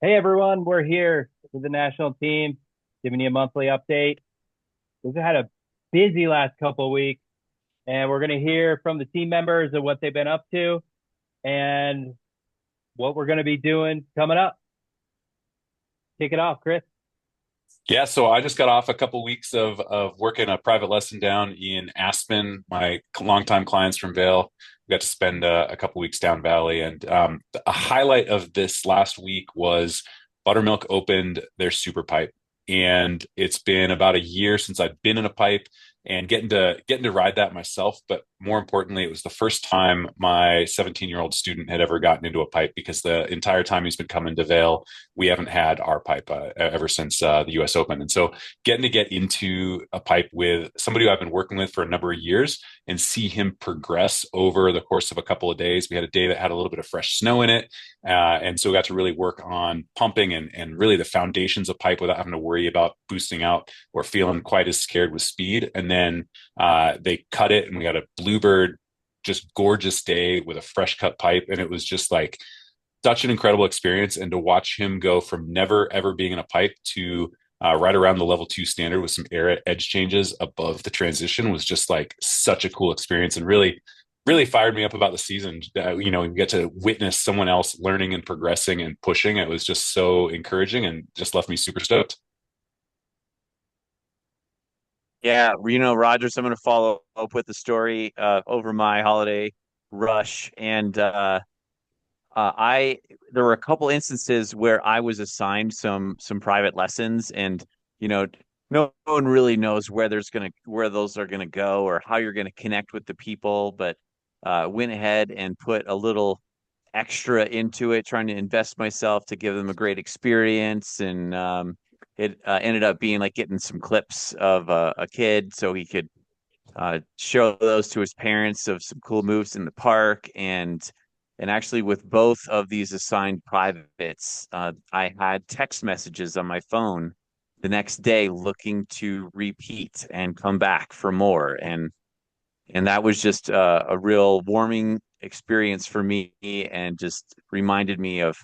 Hey everyone, we're here with the national team, giving you a monthly update. We've had a busy last couple of weeks, and we're going to hear from the team members of what they've been up to and what we're going to be doing coming up. Kick it off, Chris. Yeah, so I just got off a couple weeks of working a private lesson down in Aspen. My longtime clients from Vail got to spend a couple weeks down Valley, and a highlight of this last week was Buttermilk opened their super pipe, and it's been about a year since I've been in a pipe and getting to ride that myself. But more importantly, it was the first time my 17-year-old student had ever gotten into a pipe because the entire time he's been coming to Vail, we haven't had our pipe ever since the U.S. Open. And so getting to get into a pipe with somebody who I've been working with for a number of years and see him progress over the course of a couple of days. We had a day that had a little bit of fresh snow in it. And so we got to really work on pumping and really the foundations of pipe without having to worry about boosting out or feeling quite as scared with speed. And then they cut it and we got a bluebird, just gorgeous day with a fresh cut pipe. And it was just like such an incredible experience. And to watch him go from never ever being in a pipe to right around the level two standard with some air edge changes above the transition was just like such a cool experience and really fired me up about the season. You get to witness someone else learning and progressing and pushing. It was just so encouraging and just left me super stoked. Yeah, Rogers, I'm going to follow up with the story over my holiday rush, and I there were a couple instances where I was assigned some private lessons, and you know, no one really knows where those are gonna go or how you're gonna connect with the people, but went ahead and put a little extra into it, trying to invest myself to give them a great experience, and it ended up being like getting some clips of a kid so he could show those to his parents of some cool moves in the park. And actually with both of these assigned privates, I had text messages on my phone the next day looking to repeat and come back for more. And that was just a real warming experience for me and just reminded me of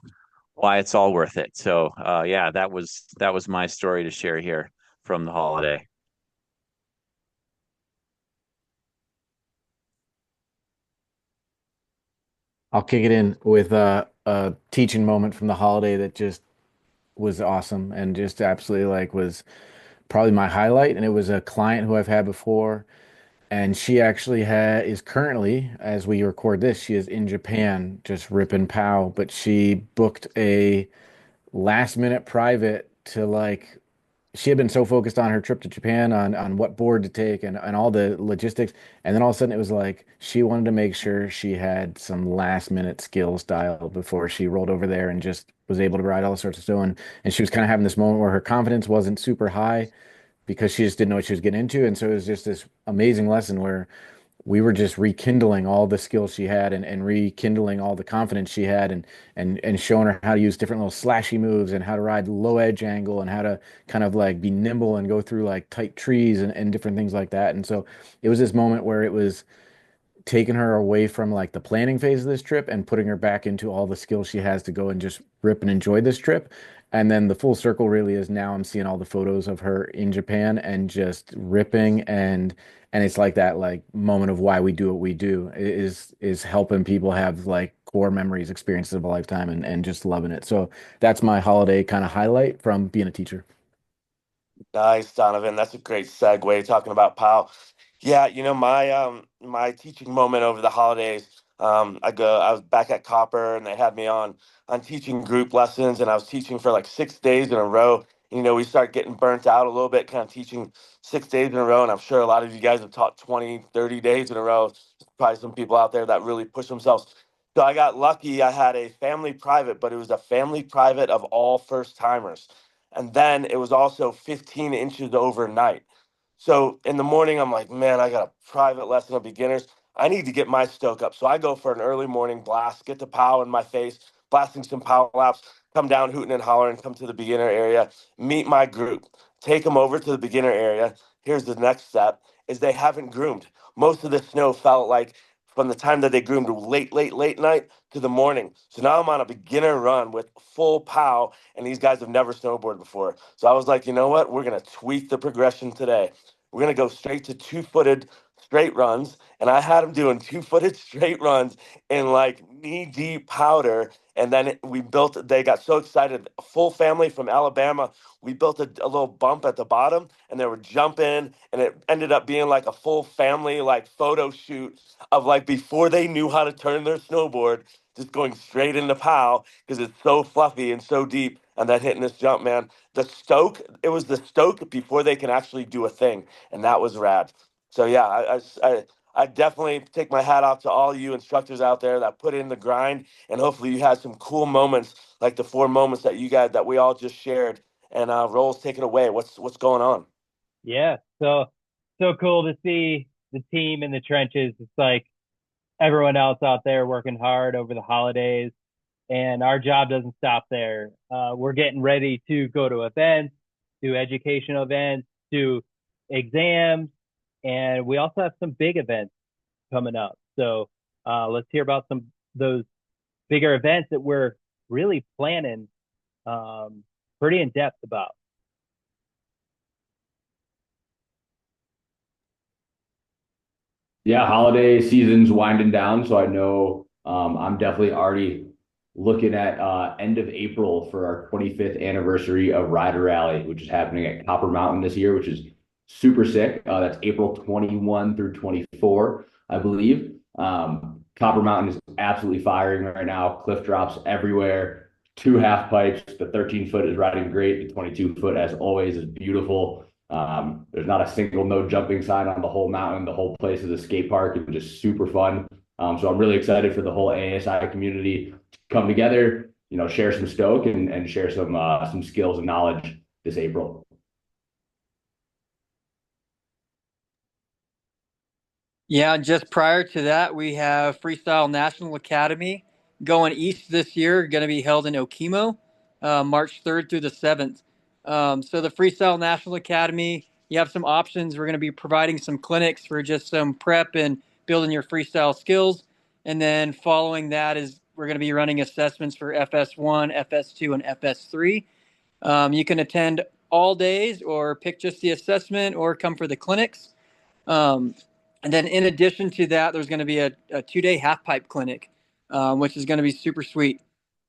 why it's all worth it. So yeah, that was my story to share here from the holiday. I'll kick it in with a teaching moment from the holiday that just was awesome and just absolutely like was probably my highlight. And it was a client who I've had before, and she actually is currently, as we record this, she is in Japan just ripping pow. But she booked a last minute private to like she had been so focused on her trip to Japan on what board to take and all the logistics. And then all of a sudden it was like she wanted to make sure she had some last minute skills dialed before she rolled over there and just was able to ride all sorts of snow. And she was kind of having this moment where her confidence wasn't super high because she just didn't know what she was getting into. And so it was just this amazing lesson where we were just rekindling all the skills she had and rekindling all the confidence she had and showing her how to use different little slashy moves and how to ride low edge angle and how to kind of like be nimble and go through like tight trees and different things like that. And so it was this moment where it was taking her away from like the planning phase of this trip and putting her back into all the skills she has to go and just rip and enjoy this trip. And then the full circle really is now I'm seeing all the photos of her in Japan and just ripping and it's like that like moment of why we do what we do is helping people have like core memories, experiences of a lifetime and just loving it. So that's my holiday kind of highlight from being a teacher. Nice, Donovan. That's a great segue talking about POW. Yeah, my teaching moment over the holidays. I was back at Copper and they had me on teaching group lessons and I was teaching for like 6 days in a row. We start getting burnt out a little bit, kind of teaching 6 days in a row. And I'm sure a lot of you guys have taught 20, 30 days in a row. There's probably some people out there that really push themselves. So I got lucky. I had a family private, but it was a family private of all first timers. And then it was also 15 inches overnight. So in the morning, I'm like, man, I got a private lesson of beginners. I need to get my stoke up. So I go for an early morning blast, get the pow in my face, blasting some power laps, come down hooting and hollering, come to the beginner area, meet my group, take them over to the beginner area. Here's the next step is they haven't groomed. Most of the snow felt like from the time that they groomed late night to the morning. So now I'm on a beginner run with full pow, and these guys have never snowboarded before. So I was like, you know what? We're going to tweak the progression today. We're going to go straight to two-footed straight runs. And I had them doing two-footed straight runs in like knee-deep powder. And then they got so excited. A full family from Alabama. We built a little bump at the bottom, and they were jumping, and it ended up being like a full family like photo shoot of like before they knew how to turn their snowboard, just going straight into POW because it's so fluffy and so deep. And then hitting this jump, man, it was the stoke before they can actually do a thing, and that was rad. So yeah, I definitely take my hat off to all you instructors out there that put in the grind, and hopefully you had some cool moments like the 4 moments that we all just shared. And Rolls, take it away. What's going on? Yeah, so cool to see the team in the trenches. It's like everyone else out there working hard over the holidays, and our job doesn't stop there. We're getting ready to go to events, to educational events, to exams, and we also have some big events coming up. So let's hear about some those bigger events that we're really planning pretty in depth about. Yeah, holiday season's winding down, so I know I'm definitely already looking at end of April for our 25th anniversary of Rider Rally, which is happening at Copper Mountain this year, which is super sick. That's April 21 through 24, I believe. Copper Mountain is absolutely firing right now. Cliff drops everywhere. Two half pipes. The 13-foot is riding great. The 22-foot, as always, is beautiful. There's not a single no jumping sign on the whole mountain. The whole place is a skate park and just super fun. So I'm really excited for the whole AASI community to come together, share some stoke and share some skills and knowledge this April. Yeah, just prior to that, we have Freestyle National Academy going east this year, going to be held in Okemo, March 3rd through the 7th. So the Freestyle National Academy, you have some options. We're going to be providing some clinics for just some prep and building your freestyle skills. And then following that is we're going to be running assessments for FS1, FS2, and FS3. You can attend all days or pick just the assessment or come for the clinics. And then in addition to that, there's going to be a 2-day half pipe clinic, which is going to be super sweet.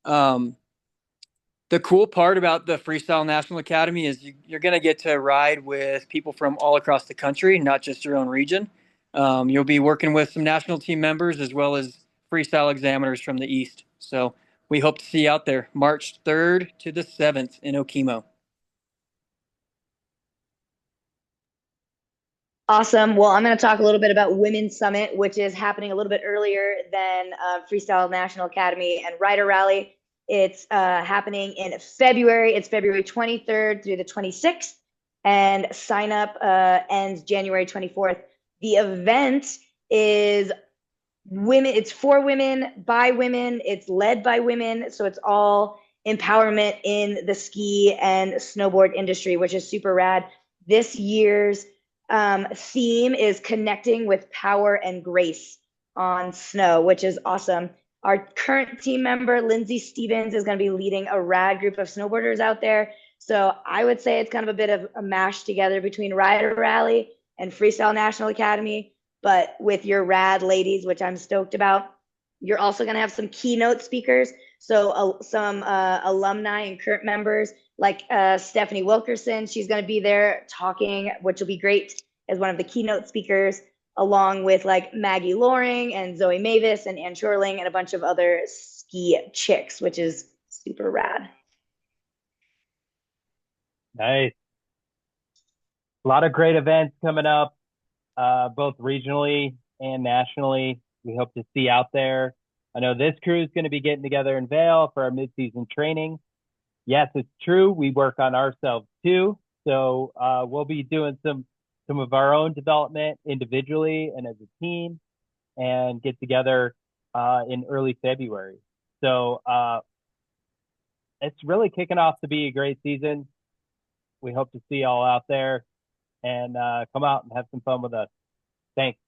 The cool part about the Freestyle National Academy is you're going to get to ride with people from all across the country, not just your own region. You'll be working with some national team members as well as freestyle examiners from the East. So we hope to see you out there March 3rd to the 7th in Okemo. Awesome. Well, I'm going to talk a little bit about Women's Summit, which is happening a little bit earlier than Freestyle National Academy and Rider Rally. It's happening in February. It's February 23rd through the 26th, and sign up ends January 24th. The event is women. It's for women, by women. It's led by women. So it's all empowerment in the ski and snowboard industry, which is super rad. This year's theme is connecting with power and grace on snow, which is awesome. Our current team member, Lindsay Stevens, is going to be leading a rad group of snowboarders out there. So I would say it's kind of a bit of a mash together between Rider Rally and Freestyle National Academy, but with your rad ladies, which I'm stoked about. You're also going to have some keynote speakers. So some alumni and current members like Stephanie Wilkerson. She's going to be there talking, which will be great as one of the keynote speakers, along with like Maggie Loring and Zoe Mavis and Ann Shorling and a bunch of other ski chicks, which is super rad. Nice. A lot of great events coming up, both regionally and nationally. We hope to see out there. I know this crew is going to be getting together in Vail for our mid-season training. Yes, it's true. We work on ourselves too. So we'll be doing some of our own development individually and as a team, and get together in early February. So it's really kicking off to be a great season. We hope to see y'all out there and come out and have some fun with us. Thanks.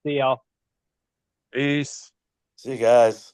See y'all. Peace. See you guys.